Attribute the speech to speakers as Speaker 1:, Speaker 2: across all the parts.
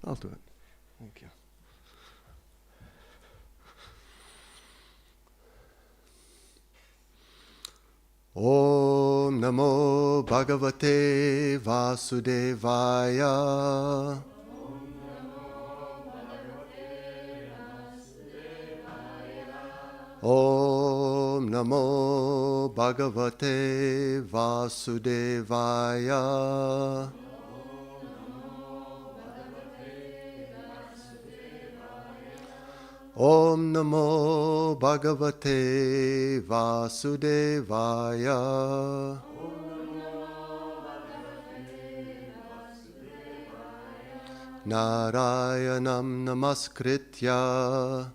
Speaker 1: I'll do it. Thank you. Om Namo Bhagavate Vasudevaya. Om Namo Bhagavate Vasudevaya. Om Namo Bhagavate Vasudevaya. Narayanam Namaskritya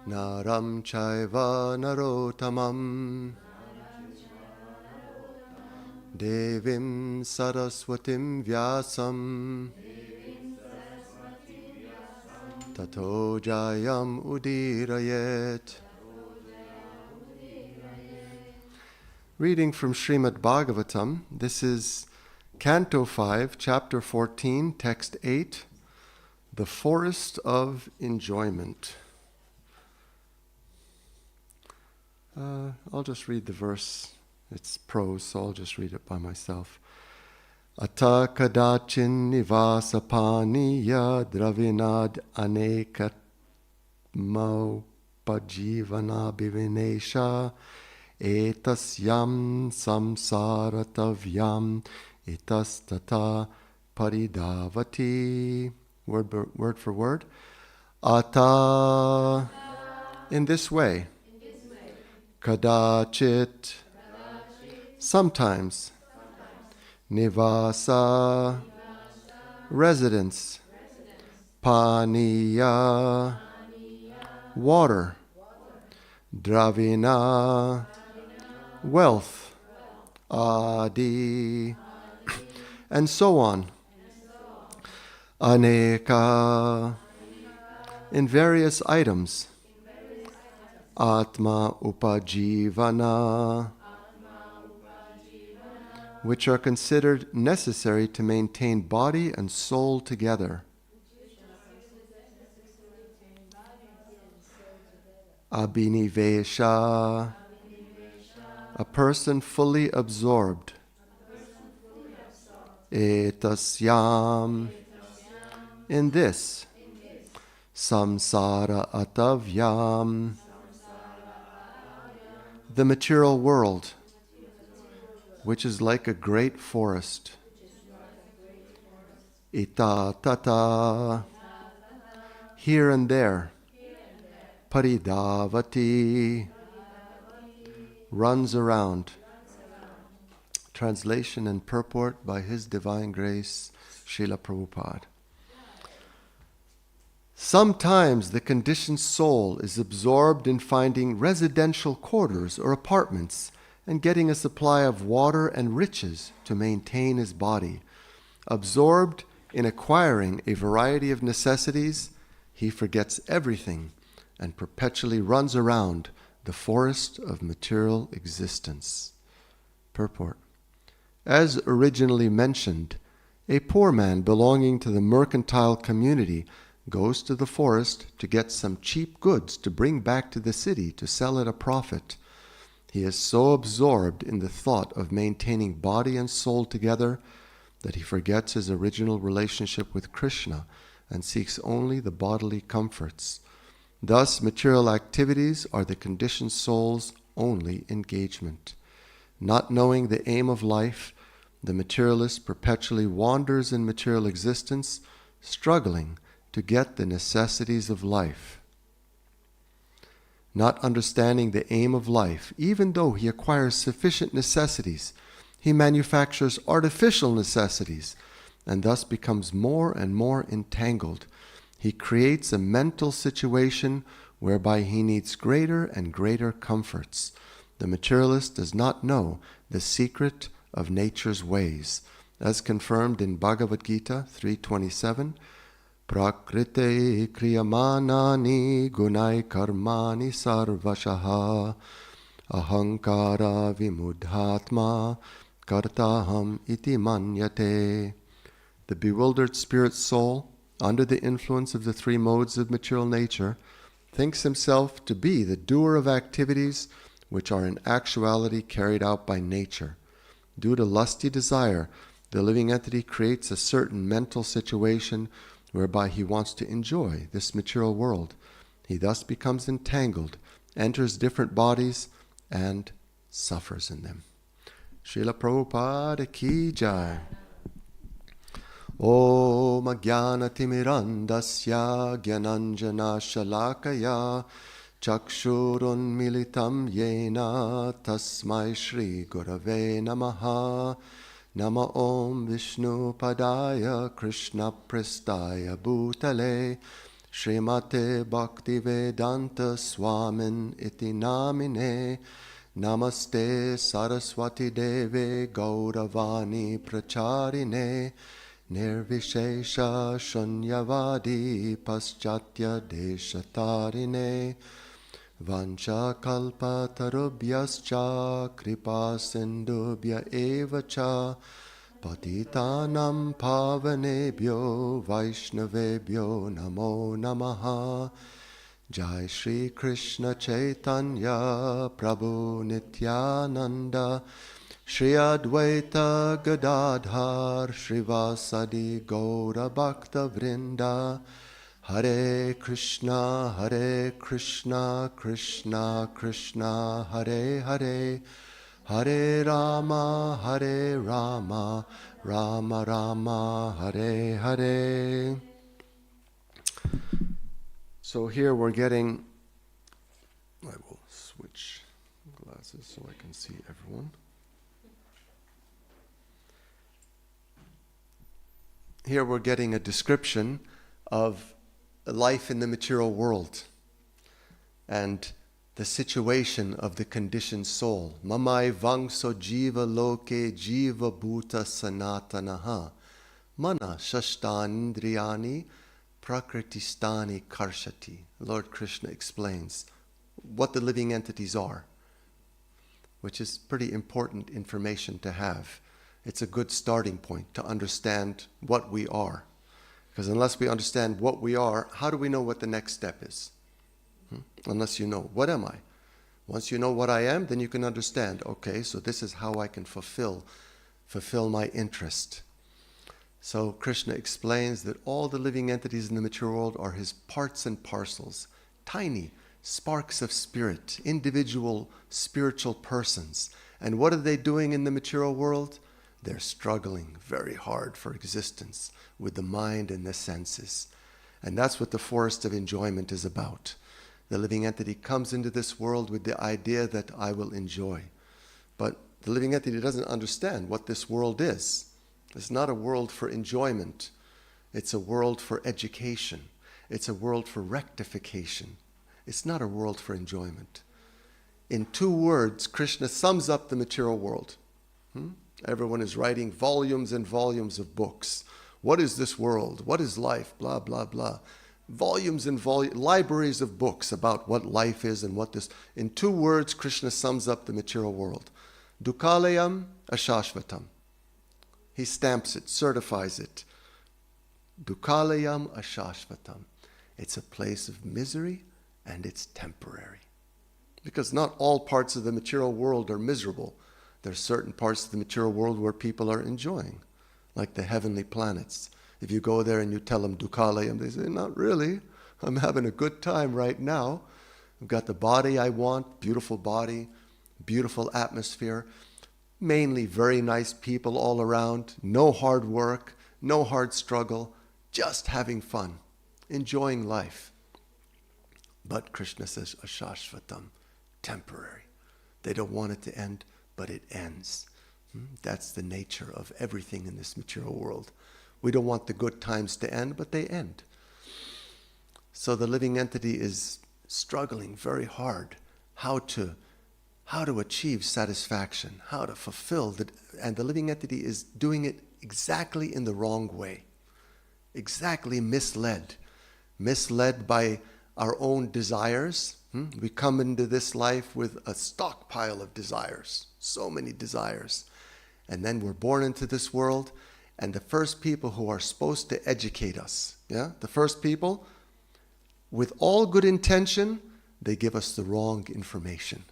Speaker 1: Naram Chaiva Narotamam Devim Saraswatim Vyasam Tato Jayam Udirayet. Reading from Srimad Bhagavatam. This is Canto 5, Chapter 14, Text 8, The Forest of Enjoyment. I'll just read the verse. It's prose, so I'll just read it by myself. Ata kadachin nivasapaniya dravinad anekatmaupajivana bivinesha etasyam samsaratavyam etastata paridavati. Word for word. Ata, in this way. Kadachit, sometimes. Nivasa, residence. Paniya, water. Dravina, wealth. Adi, and so on. Aneka, in various items. Atma upajivana, which are considered necessary to maintain body and soul together. Abhinivesha, a person fully absorbed. Etasyam, in this. Samsara atavyam, the material world, which is like a great forest. Ita tata, here and there. Paridavati, runs around. Translation and purport by His Divine Grace, Srila Prabhupada. Sometimes the conditioned soul is absorbed in finding residential quarters or apartments and getting a supply of water and riches to maintain his body. Absorbed in acquiring a variety of necessities, he forgets everything and perpetually runs around the forest of material existence. Purport. As originally mentioned, a poor man belonging to the mercantile community goes to the forest to get some cheap goods to bring back to the city to sell at a profit. He is so absorbed in the thought of maintaining body and soul together that he forgets his original relationship with Krishna and seeks only the bodily comforts. Thus, material activities are the conditioned soul's only engagement. Not knowing the aim of life, the materialist perpetually wanders in material existence, struggling to get the necessities of life. Not understanding the aim of life, even though he acquires sufficient necessities, he manufactures artificial necessities and thus becomes more and more entangled. He creates a mental situation whereby he needs greater and greater comforts. The materialist does not know the secret of nature's ways, as confirmed in Bhagavad Gita 3:27. Prakrite kriyamanani gunai karmani sarvashaha ahankara vimudhatma kartaham iti manyate. The bewildered spirit soul, under the influence of the three modes of material nature, thinks himself to be the doer of activities which are in actuality carried out by nature. Due to lusty desire, the living entity creates a certain mental situation whereby he wants to enjoy this material world. He thus becomes entangled, enters different bodies, and suffers in them. Srila Prabhupada Ki Jai. Om Ajnanatimirandasya Gyananjana Shalakaya Chakshurun Militam Yena Tasmai Shri Gurave Namaha. Nama Om Vishnu Padaya Krishna Prestaya Bhutale Srimate Bhaktivedanta Swamin Iti Namine. Namaste Saraswati Deve Gauravani Pracharine Nirvishesha Shunyavadi Paschatya Deshatarine Vancha Kalpa Tarubhyascha Kripa Sindubhya Evacha Patitanam Pavanebhyo Vaishnavebhyo Namo Namaha. Jai Shri Krishna Chaitanya Prabhu Nityananda Shri Advaita Gadadhar Shrivasadi Gaura Bhakta Vrinda. Hare Krishna Krishna Krishna Hare Hare, Hare Rama Rama Rama Hare Hare. So here we're getting, I will switch glasses so I can see everyone. Here we're getting a description of life in the material world and the situation of the conditioned soul. Mamai vangso jiva loke jiva bhuta sanatanaha mana shashtanindriyani prakritistani karshati. Lord Krishna explains what the living entities are, which is pretty important information to have. It's a good starting point to understand what we are. Because unless we understand what we are, how do we know what the next step is? Unless you know, what am I? Once you know what I am, then you can understand, okay, so this is how I can fulfill my interest. So Krishna explains that all the living entities in the material world are his parts and parcels, tiny sparks of spirit, individual spiritual persons. And what are they doing in the material world? They're struggling very hard for existence with the mind and the senses. And that's what the forest of enjoyment is about. The living entity comes into this world with the idea that I will enjoy. But the living entity doesn't understand what this world is. It's not a world for enjoyment. It's a world for education. It's a world for rectification. It's not a world for enjoyment. In 2 words, Krishna sums up the material world. Everyone is writing volumes and volumes of books. What is this world? What is life? Blah, blah, blah. Volumes and libraries of books about what life is and what this... In 2 words, Krishna sums up the material world. Dukkhalayam ashashvatam. He stamps it, certifies it. Dukkhalayam ashashvatam. It's a place of misery and it's temporary. Because not all parts of the material world are miserable. There are certain parts of the material world where people are enjoying, like the heavenly planets. If you go there and you tell them Dukkhalayam, they say, not really. I'm having a good time right now. I've got the body I want, beautiful body, beautiful atmosphere, mainly very nice people all around, no hard work, no hard struggle, just having fun, enjoying life. But Krishna says, ashashvatam, temporary. They don't want it to end, but it ends. That's the nature of everything in this material world. We don't want the good times to end, but they end. So the living entity is struggling very hard how to achieve satisfaction, how to fulfill and the living entity is doing it exactly in the wrong way, exactly misled by our own desires. We come into this life with a stockpile of desires, so many desires. And then we're born into this world, And the first people who are supposed to educate us, yeah, the first people, with all good intention, they give us the wrong information.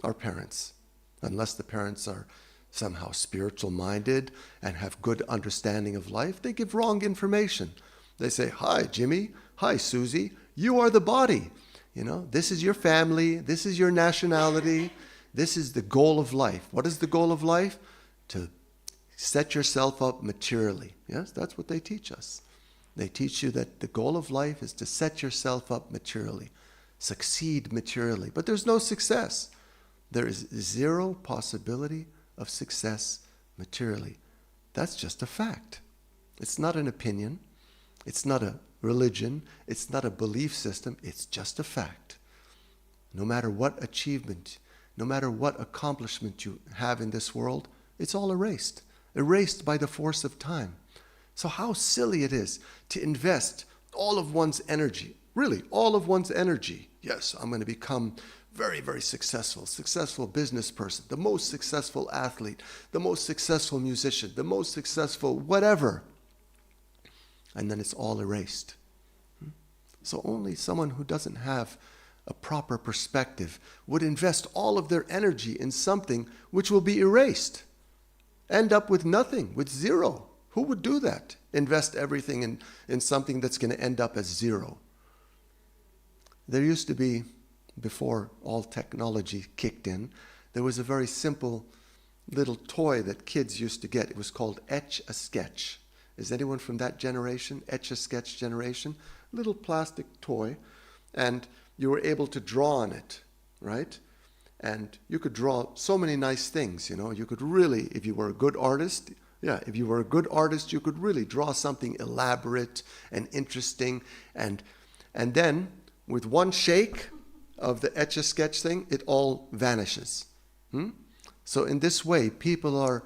Speaker 1: Our parents, unless the parents are somehow spiritual minded and have good understanding of life, they give wrong information. They say, hi, Jimmy. Hi, Susie. You are the body. This is your family. This is your nationality. This is the goal of life. What is the goal of life? To set yourself up materially. Yes, that's what they teach us. They teach you that the goal of life is to set yourself up materially, succeed materially. But there's no success. There is zero possibility of success materially. That's just a fact. It's not an opinion. It's not a religion. It's not a belief system. It's just a fact. No matter what achievement, no matter what accomplishment you have in this world, it's all erased by the force of time. So how silly it is to invest all of one's energy, really all of one's energy. Yes, I'm going to become very, very successful business person, the most successful athlete, the most successful musician, the most successful whatever. And then it's all erased. So only someone who doesn't have a proper perspective would invest all of their energy in something which will be erased. End up with nothing, with zero. Who would do that? Invest everything in something that's going to end up as zero. There used to be, before all technology kicked in, there was a very simple little toy that kids used to get. It was called Etch-a-Sketch. Is anyone from that generation? Etch-a-Sketch generation? Little plastic toy. And you were able to draw on it, right? And you could draw so many nice things, You could really, if you were a good artist, you could really draw something elaborate and interesting. And then, with one shake of the Etch-a-Sketch thing, it all vanishes. So in this way, people are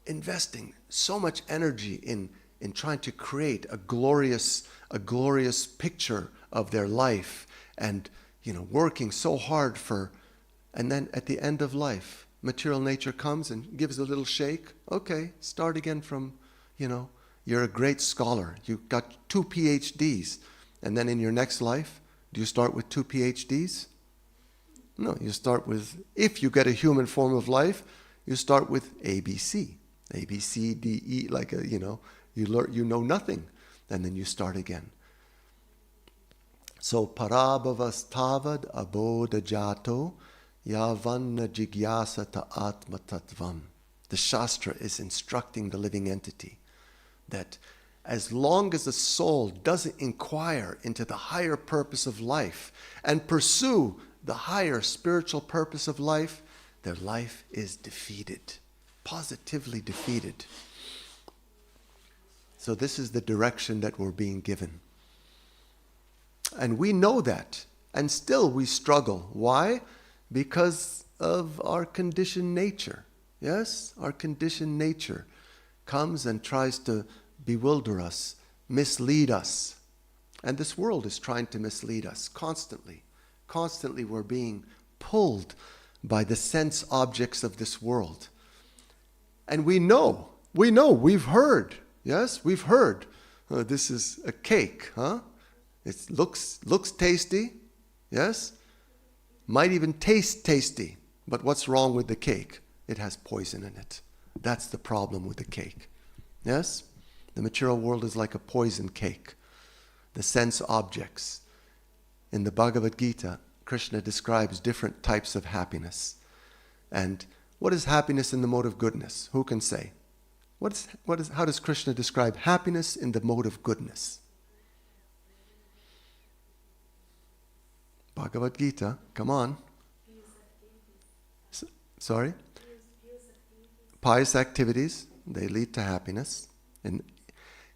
Speaker 1: investing so much energy in trying to create a glorious picture of their life and, working so hard and then at the end of life, material nature comes and gives a little shake. Okay, start again from, you're a great scholar. You got 2 PhDs. And then in your next life, do you start with 2 PhDs? No, you start with, if you get a human form of life, you start with ABC. A, B, C, D, E, you know nothing. And then you start again. So, parabhavastavad abodhajato yavanna jigyasata atma tattvam. The Shastra is instructing the living entity that as long as the soul doesn't inquire into the higher purpose of life and pursue the higher spiritual purpose of life, their life is defeated, positively defeated. So this is the direction that we're being given. And we know that, and still we struggle. Why? Because of our conditioned nature. Yes, our conditioned nature comes and tries to bewilder us, mislead us. And this world is trying to mislead us constantly. Constantly we're being pulled by the sense objects of this world. And we know, we've heard. Yes, we've heard. This is a cake, huh? It looks tasty, yes? Might even taste tasty. But what's wrong with the cake? It has poison in it. That's the problem with the cake. Yes? The material world is like a poison cake. The sense objects. In the Bhagavad Gita, Krishna describes different types of happiness. And what is happiness in the mode of goodness? Who can say? How does Krishna describe happiness in the mode of goodness? Bhagavad Gita, come on. Sorry? Pious activities, they lead to happiness. And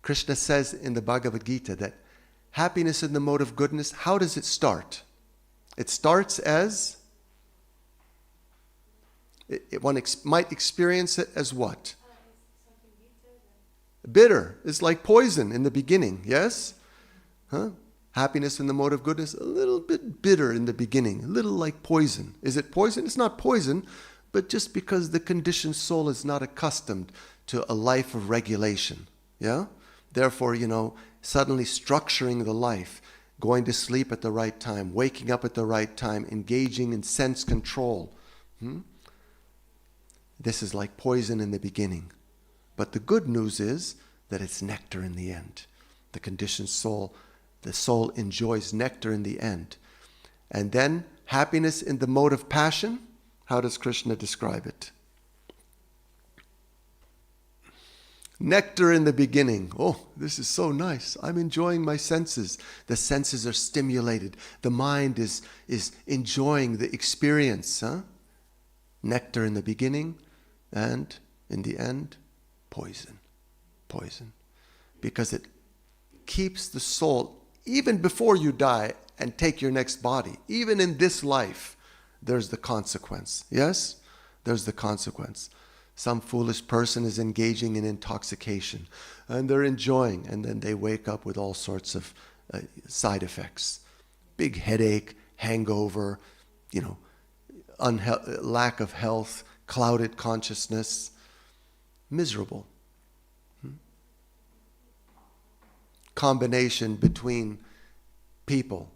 Speaker 1: Krishna says in the Bhagavad Gita that happiness in the mode of goodness, how does it start? It starts as, one might experience it as what? Bitter. It's like poison in the beginning, yes? Huh? Happiness in the mode of goodness, a little bit bitter in the beginning, a little like poison. Is it poison? It's not poison, but just because the conditioned soul is not accustomed to a life of regulation. Yeah? Therefore, suddenly structuring the life, going to sleep at the right time, waking up at the right time, engaging in sense control. This is like poison in the beginning. But the good news is that it's nectar in the end. The conditioned soul, the soul enjoys nectar in the end. And then happiness in the mode of passion, how does Krishna describe it? Nectar in the beginning. Oh, this is so nice. I'm enjoying my senses. The senses are stimulated. The mind is enjoying the experience. Nectar in the beginning, and in the end, poison. Poison. Because it keeps the soul, even before you die and take your next body, even in this life, there's the consequence. Yes? There's the consequence. Some foolish person is engaging in intoxication and they're enjoying, and then they wake up with all sorts of side effects. Big headache, hangover, lack of health, clouded consciousness, miserable. Combination between people.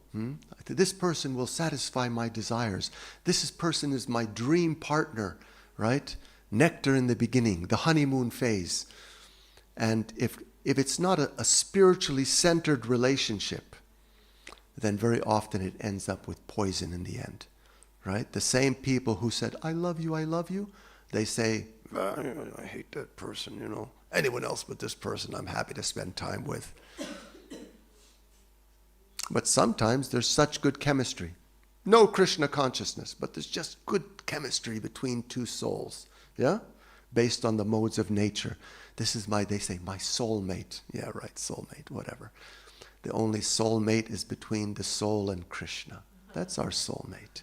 Speaker 1: This person will satisfy my desires. This person is my dream partner, right? Nectar in the beginning, the honeymoon phase. And if it's not a spiritually centered relationship, then very often it ends up with poison in the end, right? The same people who said, I love you, they say, I hate that person, Anyone else but this person I'm happy to spend time with. But sometimes there's such good chemistry. No Krishna consciousness, but there's just good chemistry between two souls. Yeah? Based on the modes of nature. This is they say, my soulmate. Yeah, right, soulmate, whatever. The only soulmate is between the soul and Krishna. That's our soulmate.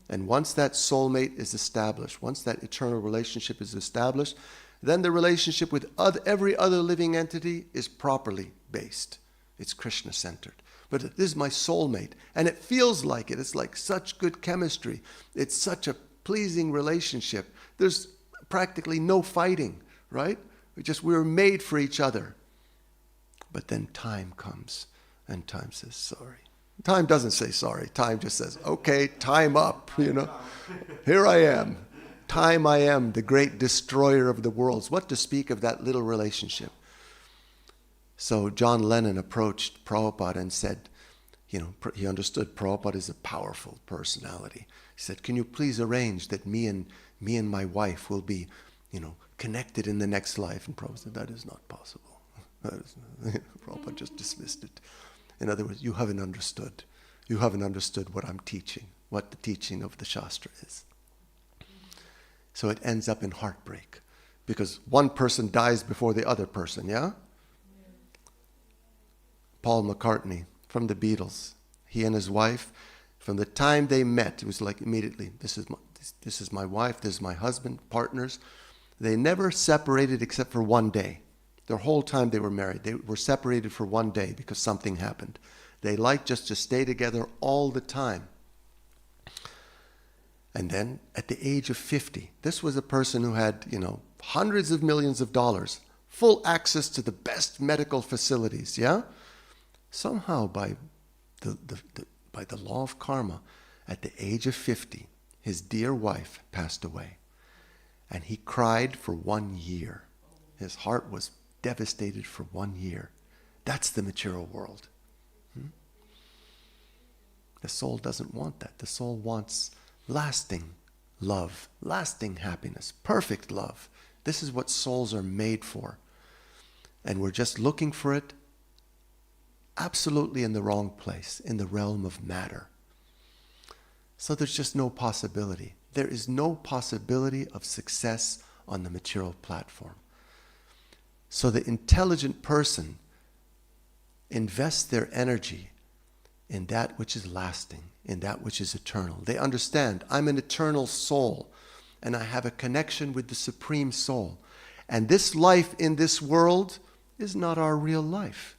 Speaker 1: And once that soulmate is established, once that eternal relationship is established, then the relationship with every other living entity is properly based. It's Krishna-centered. But this is my soulmate. And it feels like it. It's like such good chemistry. It's such a pleasing relationship. There's practically no fighting, right? We were made for each other. But then time comes, and time says sorry. Time doesn't say sorry. Time just says, okay, time up, Here I am. Time I am, the great destroyer of the worlds. What to speak of that little relationship? So John Lennon approached Prabhupada and said, he understood Prabhupada is a powerful personality. He said, can you please arrange that me and my wife will be, connected in the next life? And Prabhupada said, that is not possible. Prabhupada just dismissed it. In other words, you haven't understood. You haven't understood what I'm teaching, what the teaching of the Shastra is. So it ends up in heartbreak because one person dies before the other person, yeah? Paul McCartney from the Beatles, he and his wife, from the time they met, it was like immediately, this is my wife, this is my husband, partners. They never separated except for one day. Their whole time they were married. They were separated for one day because something happened. They liked just to stay together all the time. And then at the age of 50, this was a person who had, hundreds of millions of dollars, full access to the best medical facilities, yeah? Somehow by the law of karma, at the age of 50, his dear wife passed away. And he cried for 1 year. His heart was devastated for 1 year. That's the material world. The soul doesn't want that. The soul wants lasting love, lasting happiness, perfect love. This is what souls are made for. And we're just looking for it absolutely in the wrong place, in the realm of matter. So there's just no possibility. There is no possibility of success on the material platform. So the intelligent person invests their energy in that which is lasting, in that which is eternal. They understand, I'm an eternal soul, and I have a connection with the Supreme Soul. And this life in this world is not our real life.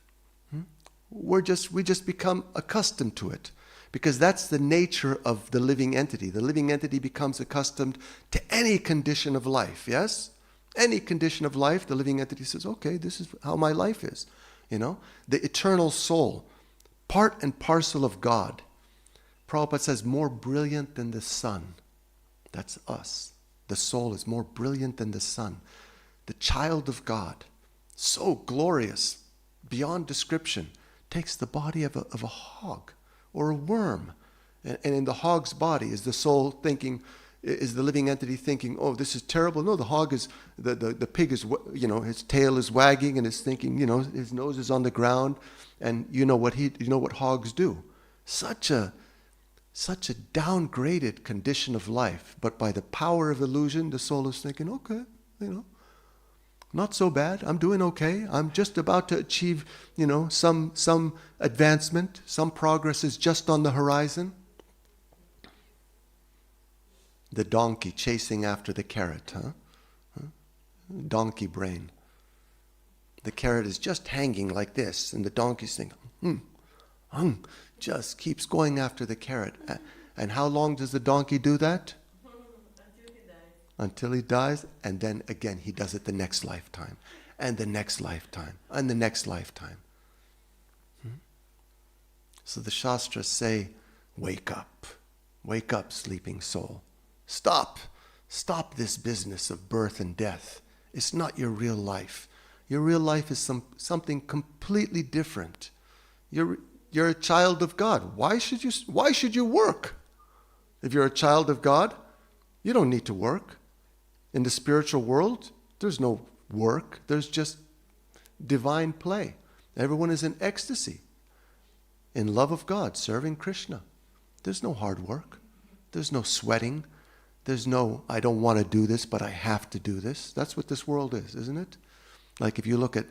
Speaker 1: We just become accustomed to it, because that's the nature of the living entity. The living entity becomes accustomed to any condition of life, yes? Any condition of life, the living entity says, okay, this is how my life is. The eternal soul, part and parcel of God. Prabhupada says, more brilliant than the sun. That's us. The soul is more brilliant than the sun. The child of God, so glorious, beyond description, takes the body of a hog or a worm. And in the hog's body is the soul thinking, is the living entity thinking, oh, this is terrible? No, the hog is, the pig is, his tail is wagging and is thinking, his nose is on the ground. And you know what hogs do. Such a downgraded condition of life. But by the power of illusion, the soul is thinking, okay, not so bad. I'm doing okay. I'm just about to achieve, some advancement. Some progress is just on the horizon. The donkey chasing after the carrot, Donkey brain. The carrot is just hanging like this, and the donkey's thinking, just keeps going after the carrot. And how long does the donkey do that? Until he dies, and then again he does it the next lifetime, and the next lifetime, and the next lifetime. So the Shastras say, wake up, sleeping soul. Stop this business of birth and death. It's not your real life. Your real life is something completely different. You're a child of God. Why should you work? If you're a child of God, you don't need to work. In the spiritual world, there's no work. There's just divine play. Everyone is in ecstasy, in love of God, serving Krishna. There's no hard work. There's no sweating. There's no, I don't want to do this, but I have to do this. That's what this world is, isn't it? Like if you look at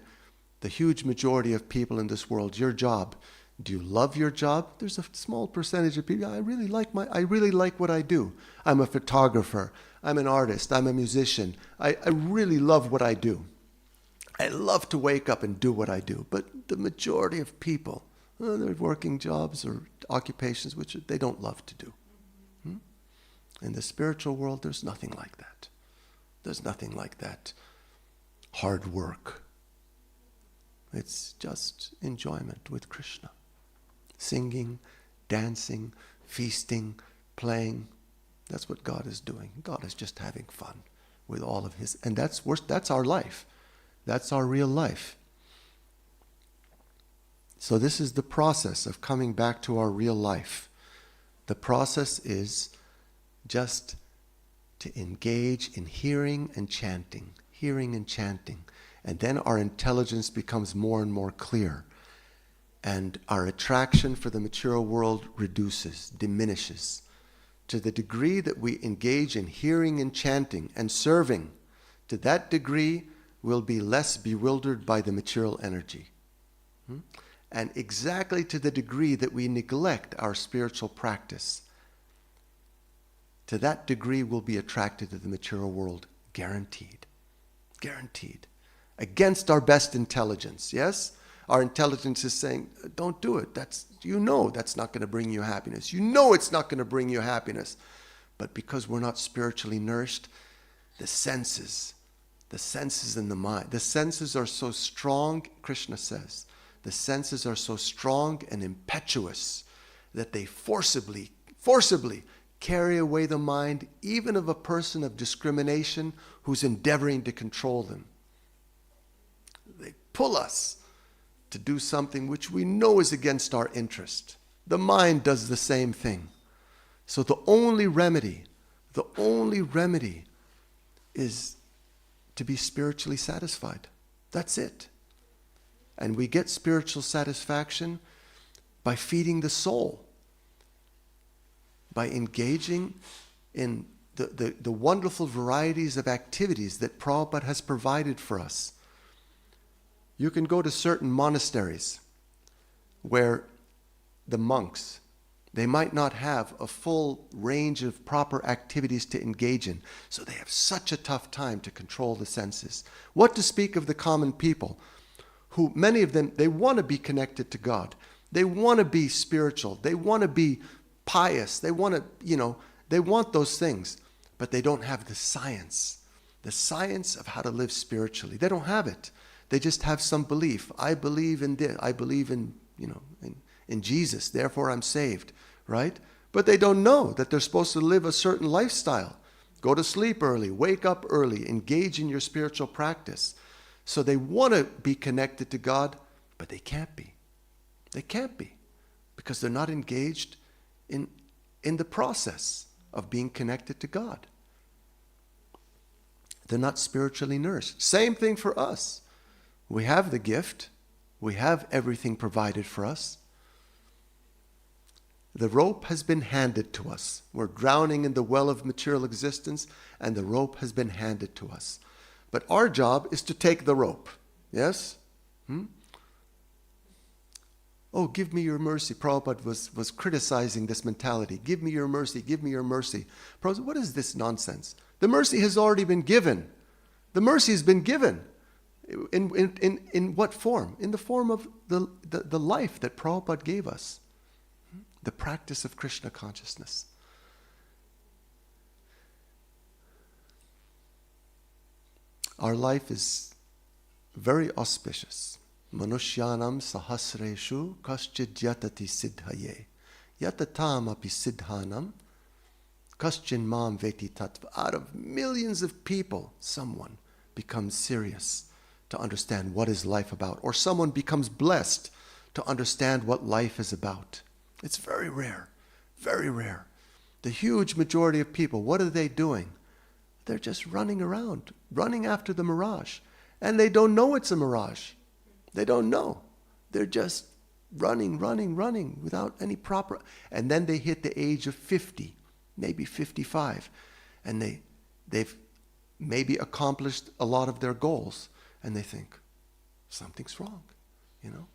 Speaker 1: the huge majority of people in this world, your job, do you love your job? There's a small percentage of people, I really like what I do. I'm a photographer. I'm an artist. I'm a musician. I really love what I do. I love to wake up and do what I do. But the majority of people, they're working jobs or occupations which they don't love to do. In the spiritual world, there's nothing like that. There's nothing like that. Hard work. It's just enjoyment with Krishna. Singing, dancing, feasting, playing. That's what God is doing. God is just having fun with all of his, and that's our life. That's our real life. So this is the process of coming back to our real life. The process is just to engage in hearing and chanting. And then our intelligence becomes more and more clear. And our attraction for the material world diminishes. To the degree that we engage in hearing and chanting and serving, to that degree we'll be less bewildered by the material energy. And exactly to the degree that we neglect our spiritual practice, to that degree we'll be attracted to the material world, guaranteed. Against our best intelligence, yes? Our intelligence is saying, don't do it. That's not going to bring you happiness. It's not going to bring you happiness. But because we're not spiritually nourished, the senses in the mind, the senses are so strong, Krishna says, the senses are so strong and impetuous that they forcibly carry away the mind, even of a person of discrimination who's endeavoring to control them. They pull us to do something which we know is against our interest. The mind does the same thing. So the only remedy is to be spiritually satisfied. That's it. And we get spiritual satisfaction by feeding the soul, by engaging in the wonderful varieties of activities that Prabhupada has provided for us. You can go to certain monasteries where the monks, they might not have a full range of proper activities to engage in, so they have such a tough time to control the senses. What to speak of the common people, who many of them, they want to be connected to God. They want to be spiritual. They want to be pious. They want to, they want those things, but they don't have the science. the science of how to live spiritually. They don't have it. They just have some belief. I believe in this. I believe in, in Jesus. Therefore, I'm saved, right? But they don't know that they're supposed to live a certain lifestyle. Go to sleep early, wake up early, engage in your spiritual practice. So they want to be connected to God, but they can't be. They can't be because they're not engaged in the process of being connected to God. They're not spiritually nourished. Same thing for us. We have the gift. We have everything provided for us. The rope has been handed to us. We're drowning in the well of material existence, and the rope has been handed to us. But our job is to take the rope. Yes? Oh, give me your mercy. Prabhupada was criticizing this mentality. Give me your mercy. Give me your mercy. Prabhupada, what is this nonsense? The mercy has already been given. The mercy has been given. In what form? In the form of the life that Prabhupada gave us. The practice of Krishna consciousness. Our life is very auspicious. Manushyanam sahasreshu kaschid yatati siddhaye. Yatatam api siddhanam kaschin mam veti tattva. Out of millions of people, someone becomes serious to understand what is life about. Or someone becomes blessed to understand what life is about. It's very rare, very rare. The huge majority of people, what are they doing? They're just running around, running after the mirage. And they don't know it's a mirage. They don't know. They're just running without any proper... And then they hit the age of 50, maybe 55. And they've maybe accomplished a lot of their goals. And they think, something's wrong.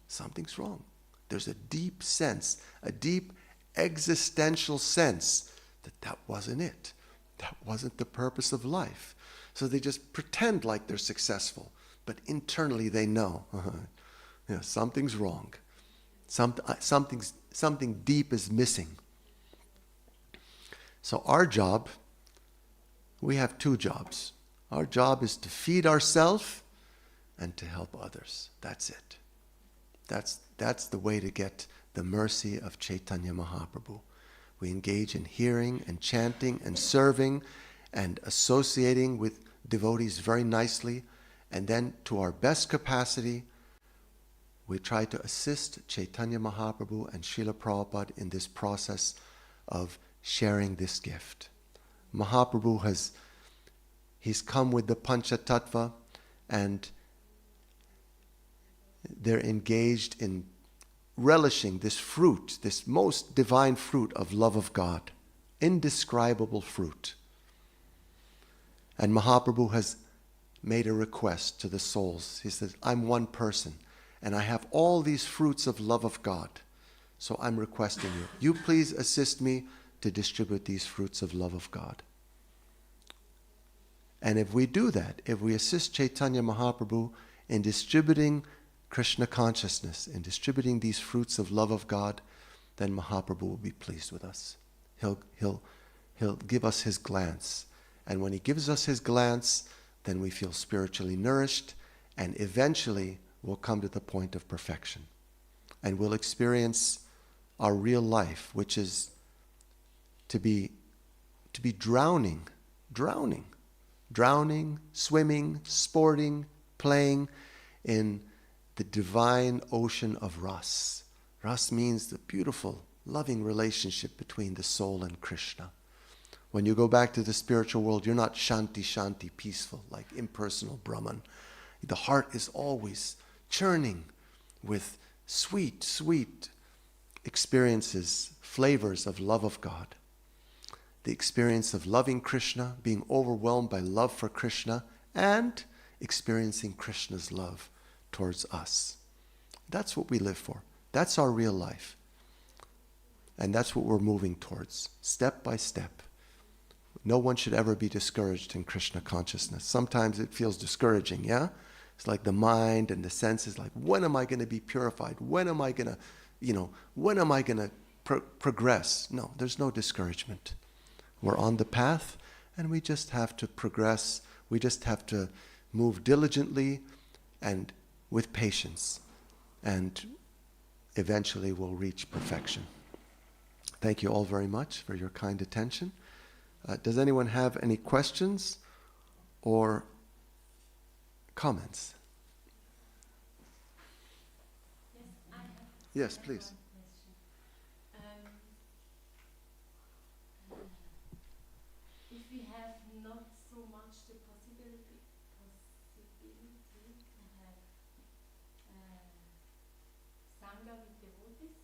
Speaker 1: Something's wrong. There's a deep sense, a deep existential sense that wasn't it. That wasn't the purpose of life. So they just pretend like they're successful, but internally they know, something's wrong. Something deep is missing. So our job, we have two jobs. Our job is to feed ourselves and to help others. That's it. That's the way to get the mercy of Chaitanya Mahaprabhu. We engage in hearing and chanting and serving and associating with devotees very nicely. And then to our best capacity, we try to assist Chaitanya Mahaprabhu and Srila Prabhupada in this process of sharing this gift. Mahaprabhu he's come with the Panchatattva, and they're engaged in relishing this fruit, this most divine fruit of love of God, indescribable fruit. And Mahaprabhu has made a request to the souls. He says, I'm one person, and I have all these fruits of love of God. So I'm requesting you please assist me to distribute these fruits of love of God. And if we do that, if we assist Chaitanya Mahaprabhu in distributing Krishna consciousness, in distributing these fruits of love of God, then Mahaprabhu will be pleased with us. He'll give us his glance. And when he gives us his glance, then we feel spiritually nourished, and eventually we'll come to the point of perfection. And we'll experience our real life, which is to be drowning, swimming, sporting, playing in the divine ocean of Ras. Ras means the beautiful, loving relationship between the soul and Krishna. When you go back to the spiritual world, you're not shanti, peaceful, like impersonal Brahman. The heart is always churning with sweet experiences, flavors of love of God. The experience of loving Krishna, being overwhelmed by love for Krishna, and experiencing Krishna's love towards us. That's what we live for. That's our real life. And that's what we're moving towards, step by step. No one should ever be discouraged in Krishna consciousness. Sometimes it feels discouraging, yeah? It's like the mind and the senses, like, when am I going to be purified? When am I going to progress? No, there's no discouragement. We're on the path, and we just have to progress We just have to move diligently and with patience, and eventually we'll reach perfection. Thank you all very much for your kind attention. Does anyone have any questions or comments? Yes, please.
Speaker 2: If we have not so much the possibility to have Sangha with devotees,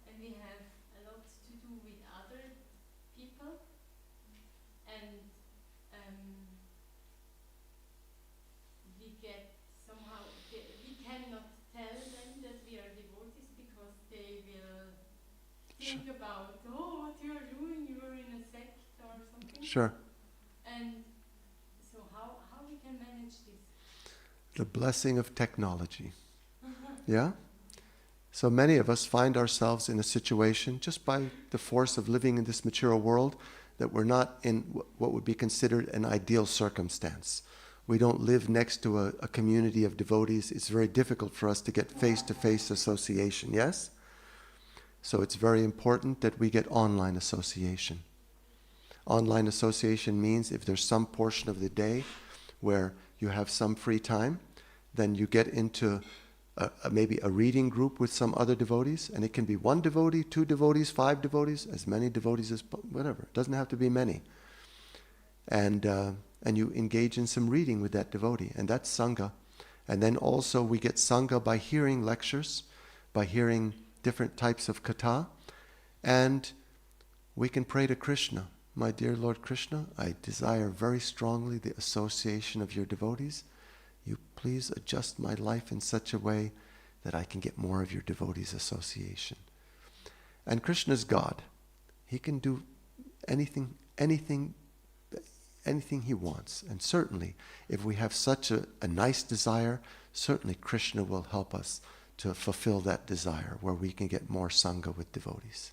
Speaker 2: and we have a lot to do with other people, and we get somehow, we cannot tell them that we are devotees because they will think about, oh, what you are doing, you are in a sect or something.
Speaker 1: Sure.
Speaker 2: And so how we can manage this?
Speaker 1: The blessing of technology. Yeah? So many of us find ourselves in a situation, just by the force of living in this material world, that we're not in what would be considered an ideal circumstance. We don't live next to a community of devotees. It's very difficult for us to get face-to-face association, yes? So it's very important that we get online association. Online association means if there's some portion of the day where you have some free time, then you get into maybe a reading group with some other devotees, and it can be one devotee, 2 devotees, 5 devotees, as many devotees as whatever. It doesn't have to be many. And you engage in some reading with that devotee, and that's Sangha. And then also we get Sangha by hearing lectures, by hearing different types of katha, and we can pray to Krishna. My dear Lord Krishna, I desire very strongly the association of your devotees. You please adjust my life in such a way that I can get more of your devotees' association. And Krishna's God. He can do anything he wants. And certainly, if we have such a nice desire, certainly Krishna will help us to fulfill that desire, where we can get more Sangha with devotees.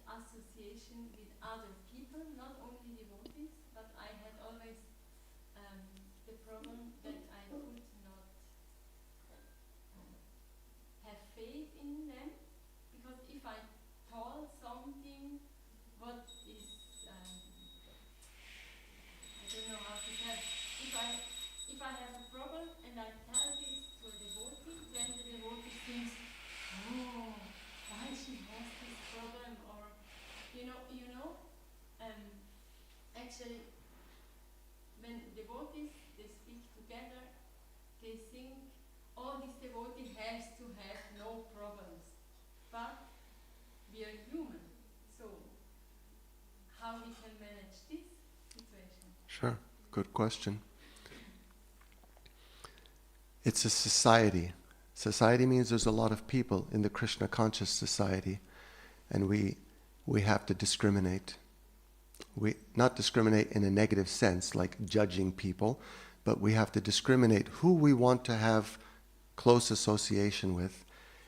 Speaker 2: Association with other people, not only devotees, but I had always the problem that I could not have faith in them, because if I told something what is I don't know how to tell, if I have a problem and I tell this to a devotee, then the devotee thinks, oh, why she has this problem, or actually, when devotees, they speak together, they think, oh, this devotee has to have no problems. But we are human, so how we can manage this situation?
Speaker 1: Sure, good question. It's a society. Society means there's a lot of people in the Krishna conscious society, and we have to discriminate. We not discriminate in a negative sense, like judging people, but we have to discriminate who we want to have close association with.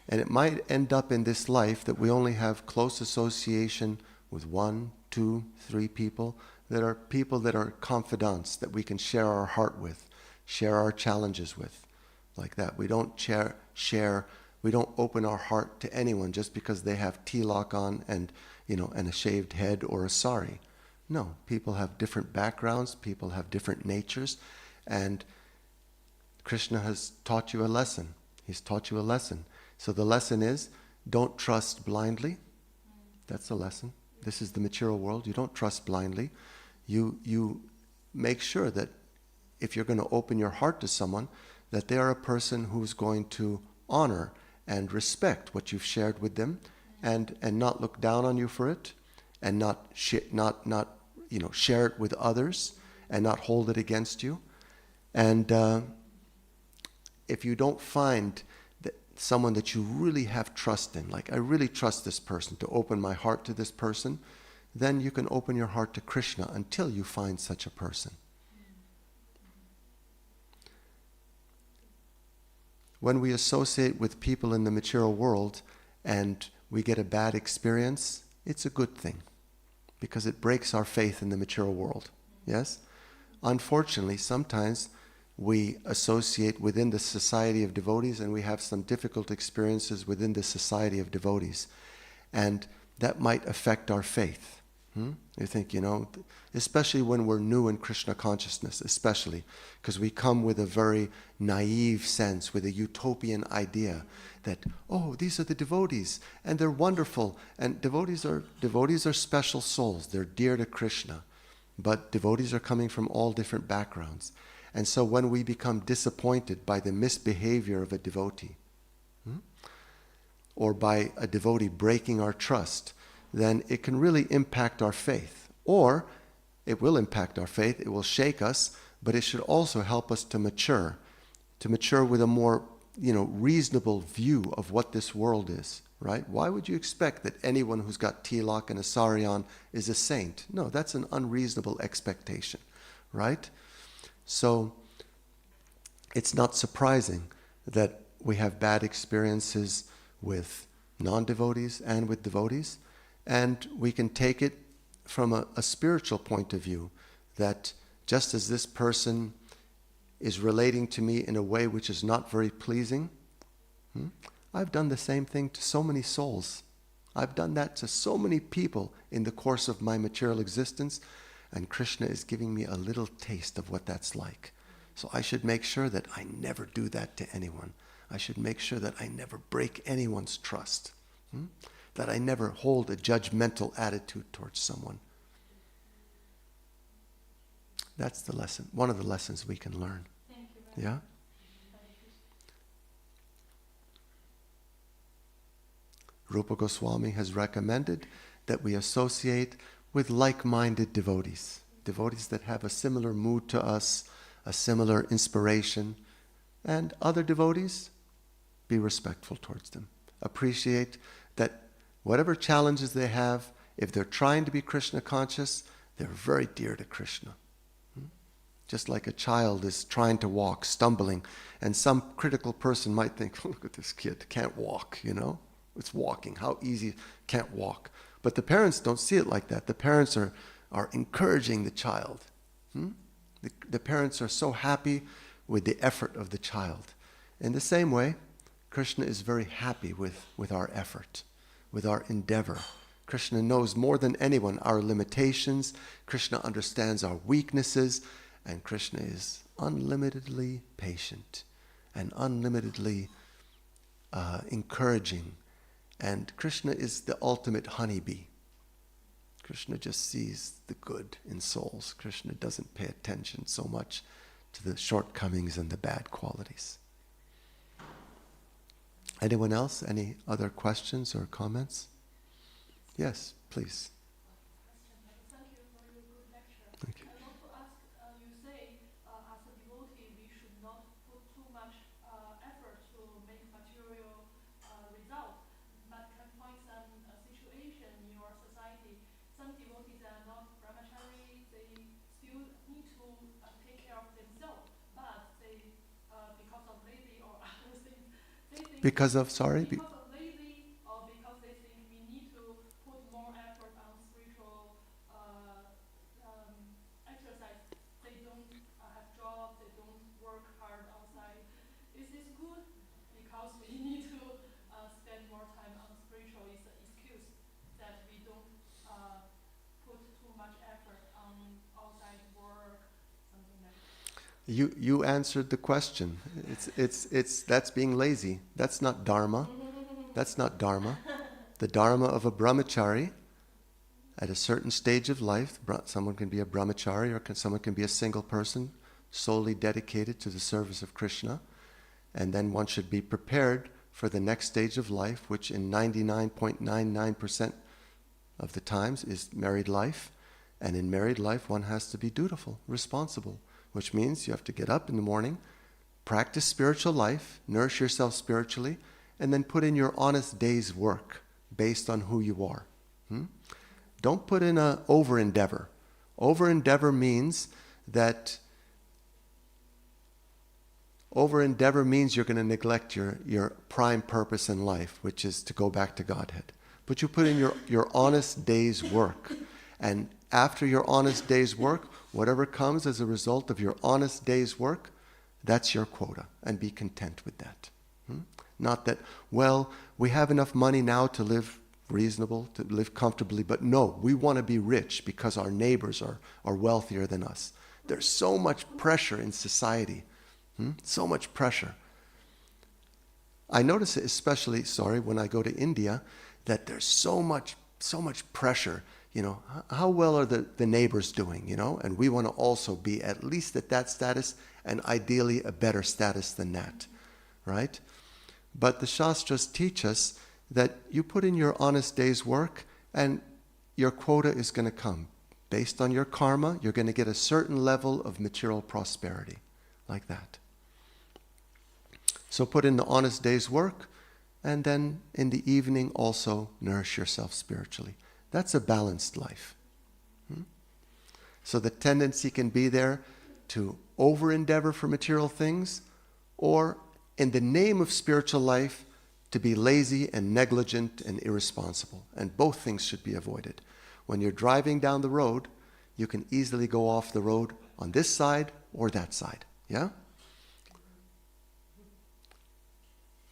Speaker 1: And it might end up in this life that we only have close association with 1, 2, 3 people that are confidants, that we can share our heart with, share our challenges with, like that. We don't we don't open our heart to anyone just because they have tilak on and a shaved head or a sari. No, people have different backgrounds, people have different natures, and Krishna has taught you a lesson. He's taught you a lesson. So the lesson is, don't trust blindly. That's the lesson. This is the material world. You don't trust blindly. You make sure that if you're going to open your heart to someone, that they are a person who's going to honor and respect what you've shared with them, and not look down on you for it, and not share it with others, and not hold it against you. And if you don't find that someone that you really have trust in, like I really trust this person to open my heart to this person, then you can open your heart to Krishna until you find such a person. When we associate with people in the material world and we get a bad experience, it's a good thing because it breaks our faith in the material world. Yes? Unfortunately, sometimes we associate within the society of devotees and we have some difficult experiences within the society of devotees. And that might affect our faith. You think, especially when we're new in Krishna consciousness, especially, because we come with a very naive sense, with a utopian idea that, oh, these are the devotees, and they're wonderful, and devotees are special souls, they're dear to Krishna, but devotees are coming from all different backgrounds. And so when we become disappointed by the misbehavior of a devotee, or by a devotee breaking our trust, then it can really impact our faith. Or it will impact our faith, it will shake us, but it should also help us to mature with a more, reasonable view of what this world is, right? Why would you expect that anyone who's got tilak and a saryan is a saint? No, that's an unreasonable expectation, right? So it's not surprising that we have bad experiences with non-devotees and with devotees. And we can take it from a spiritual point of view, that just as this person is relating to me in a way which is not very pleasing, I've done the same thing to so many souls. I've done that to so many people in the course of my material existence, and Krishna is giving me a little taste of what that's like. So I should make sure that I never do that to anyone. I should make sure that I never break anyone's trust. That I never hold a judgmental attitude towards someone. That's the lesson, one of the lessons we can learn.
Speaker 2: Thank you very
Speaker 1: Yeah?
Speaker 2: much.
Speaker 1: Rupa Goswami has recommended that we associate with like-minded devotees. Devotees that have a similar mood to us, a similar inspiration. And other devotees, be respectful towards them. Appreciate that whatever challenges they have, if they're trying to be Krishna conscious, they're very dear to Krishna. Just like a child is trying to walk, stumbling, and some critical person might think, look at this kid, can't walk, It's walking, how easy, can't walk. But the parents don't see it like that. The parents are encouraging the child. The parents are so happy with the effort of the child. In the same way, Krishna is very happy with our effort, with our endeavor. Krishna knows more than anyone our limitations. Krishna understands our weaknesses. And Krishna is unlimitedly patient and unlimitedly encouraging. And Krishna is the ultimate honeybee. Krishna just sees the good in souls. Krishna doesn't pay attention so much to the shortcomings and the bad qualities. Anyone else? Any other questions or comments? Yes, please.
Speaker 3: Thank you for your good lecture.
Speaker 1: Thank you.
Speaker 3: I want to ask, you say as a devotee we should not put too much effort to make material result, but can find some situation in your society. Some devotees are not brahmachari, they still need to take care of themselves, but they, because of lazy or other things, they think
Speaker 1: Because of, sorry?
Speaker 3: because of lazy or because they think we need to put more effort on spiritual exercise. They don't have jobs, they don't work hard outside. Is this good? Because we need to spend more time on spiritual is an excuse that we don't put too much effort on outside work, something like that.
Speaker 1: You answered the question. It's that's being lazy. That's not dharma. That's not dharma. The dharma of a brahmachari at a certain stage of life, someone can be a brahmachari or someone can be a single person solely dedicated to the service of Krishna. And then one should be prepared for the next stage of life, which in 99.99% of the times is married life. And in married life, one has to be dutiful, responsible, which means you have to get up in the morning, practice spiritual life, nourish yourself spiritually, and then put in your honest day's work based on who you are. Don't put in a over-endeavor. Over-endeavor means you're going to neglect your prime purpose in life, which is to go back to Godhead. But you put in your honest day's work. And after your honest day's work, whatever comes as a result of your honest day's work, that's your quota. And be content with that. Not that, well, we have enough money now to live reasonable, to live comfortably, but no, we want to be rich because our neighbors are wealthier than us. There's so much pressure in society. So much pressure. I notice it especially, when I go to India, that there's so much pressure. How well are the neighbors doing, and we want to also be at least at that status and ideally a better status than that, right? But the Shastras teach us that you put in your honest day's work and your quota is going to come. Based on your karma, you're going to get a certain level of material prosperity, like that. So put in the honest day's work, and then in the evening also nourish yourself spiritually. That's a balanced life. So the tendency can be there to over-endeavor for material things, or in the name of spiritual life, to be lazy and negligent and irresponsible. And both things should be avoided. When you're driving down the road, you can easily go off the road on this side or that side. Yeah?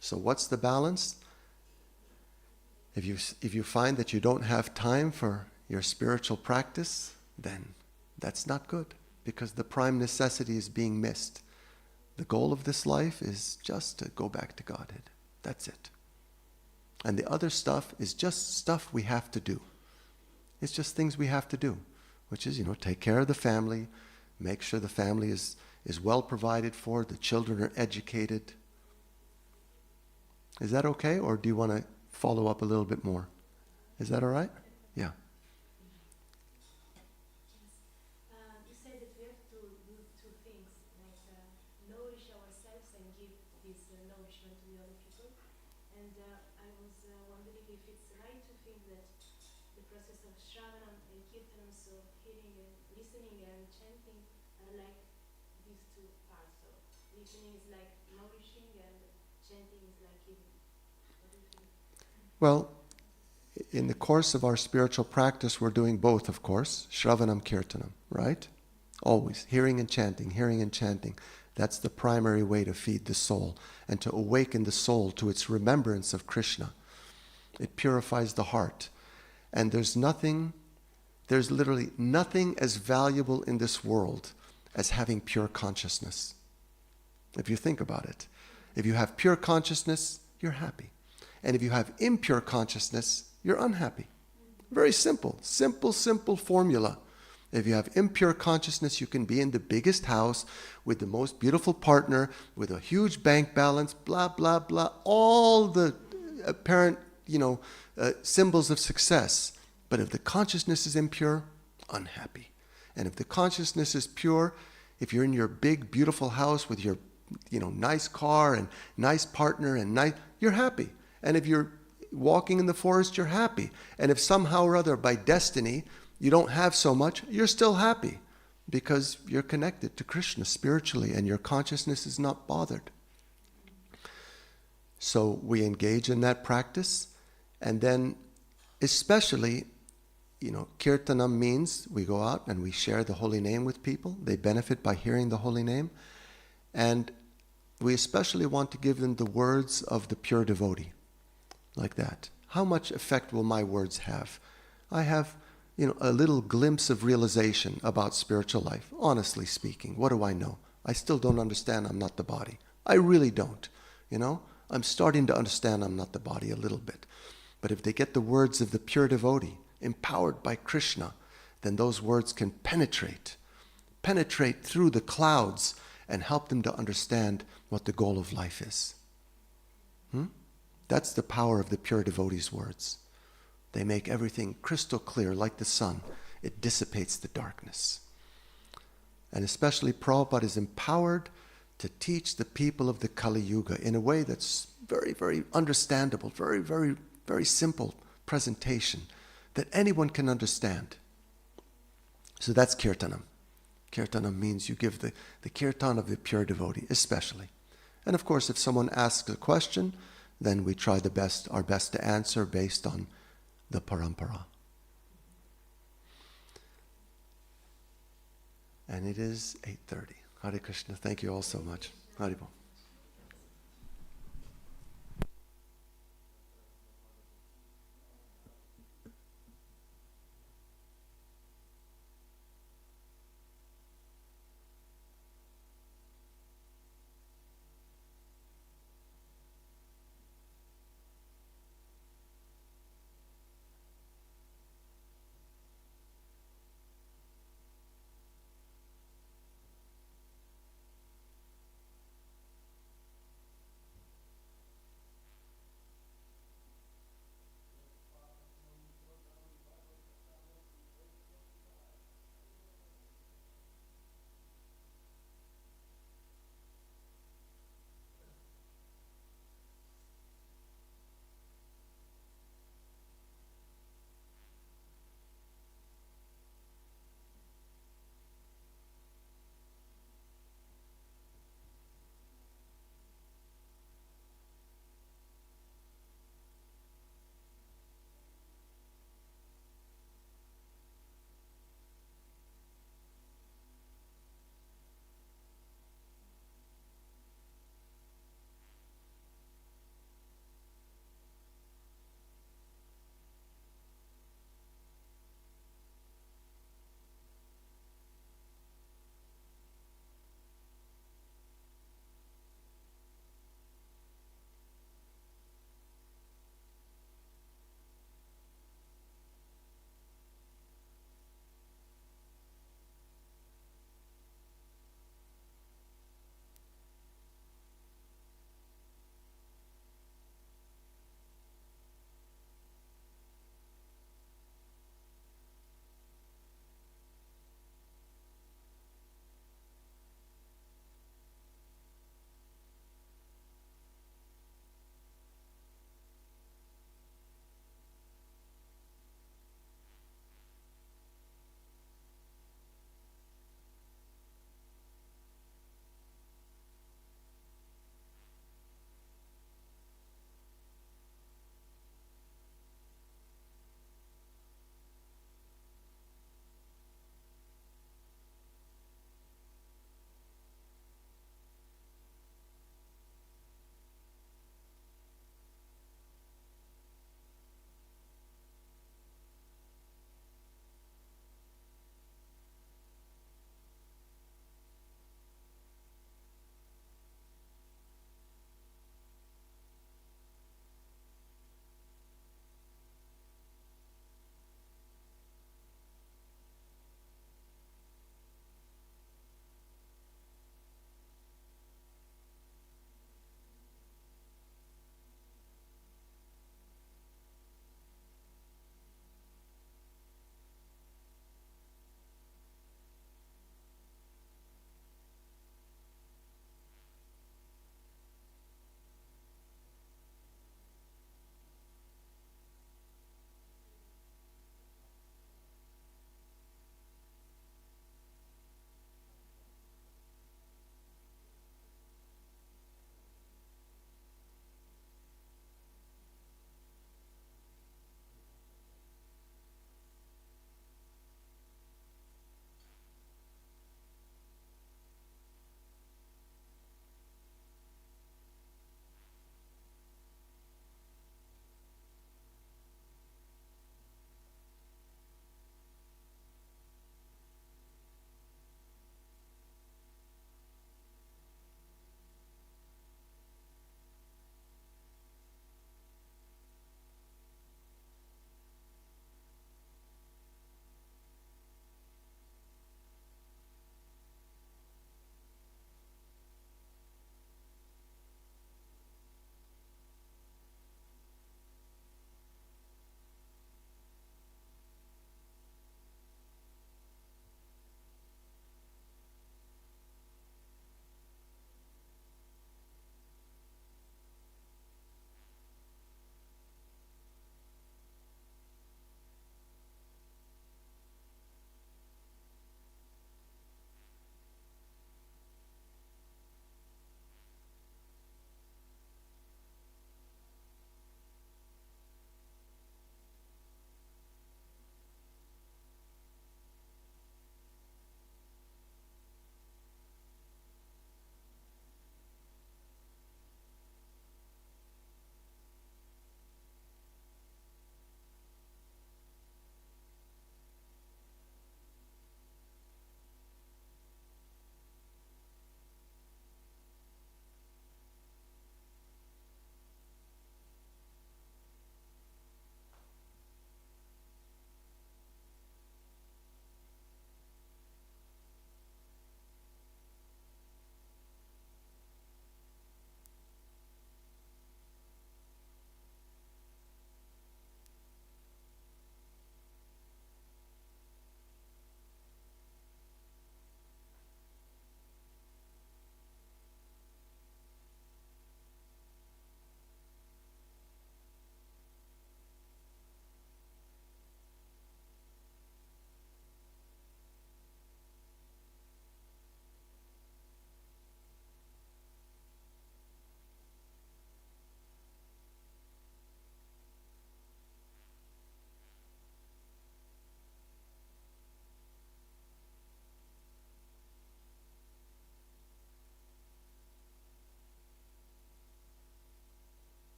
Speaker 1: So what's the balance? If you find that you don't have time for your spiritual practice, then that's not good, because the prime necessity is being missed. The goal of this life is just to go back to Godhead. That's it. And the other stuff is just stuff we have to do. It's just things we have to do, which is, take care of the family, make sure the family is well provided for, the children are educated. Is that okay, or do you want to follow up a little bit more? Is that all right? Yeah.
Speaker 4: You said that we have to do two things, like nourish ourselves and give this nourishment to the other people. And I was wondering if it's right to think that the process of Shravanam and Kirtanam, so hearing and listening and chanting, are like these two parts. So listening is like nourishing and chanting is like giving. What do you think?
Speaker 1: Well, in the course of our spiritual practice, we're doing both, of course. Shravanam, Kirtanam, right? Always. Hearing and chanting, hearing and chanting. That's the primary way to feed the soul and to awaken the soul to its remembrance of Krishna. It purifies the heart. And there's literally nothing as valuable in this world as having pure consciousness. If you think about it. If you have pure consciousness, you're happy. And if you have impure consciousness, you're unhappy. Very simple formula. If you have impure consciousness, you can be in the biggest house with the most beautiful partner, with a huge bank balance, blah, blah, blah, all the apparent, symbols of success. But if the consciousness is impure, unhappy. And if the consciousness is pure, if you're in your big, beautiful house with your, nice car and nice partner and you're happy. And if you're walking in the forest, you're happy. And if somehow or other, by destiny, you don't have so much, you're still happy because you're connected to Krishna spiritually and your consciousness is not bothered. So we engage in that practice, and then especially, Kirtanam means we go out and we share the holy name with people. They benefit by hearing the holy name. And we especially want to give them the words of the pure devotee, like that. How much effect will my words have? I have, a little glimpse of realization about spiritual life. Honestly speaking, what do I know? I still don't understand I'm not the body. I really don't, I'm starting to understand I'm not the body a little bit. But if they get the words of the pure devotee, empowered by Krishna, then those words can penetrate through the clouds and help them to understand what the goal of life is. That's the power of the pure devotee's words. They make everything crystal clear like the sun. It dissipates the darkness. And especially Prabhupada is empowered to teach the people of the Kali Yuga in a way that's very, very understandable, very, very, very simple presentation that anyone can understand. So that's kirtanam. Kirtanam means you give the kirtan of the pure devotee, especially. And of course, if someone asks a question, then we try our best to answer based on the parampara. And it is 8:30. Hare Krishna. Thank you all so much. Haribol.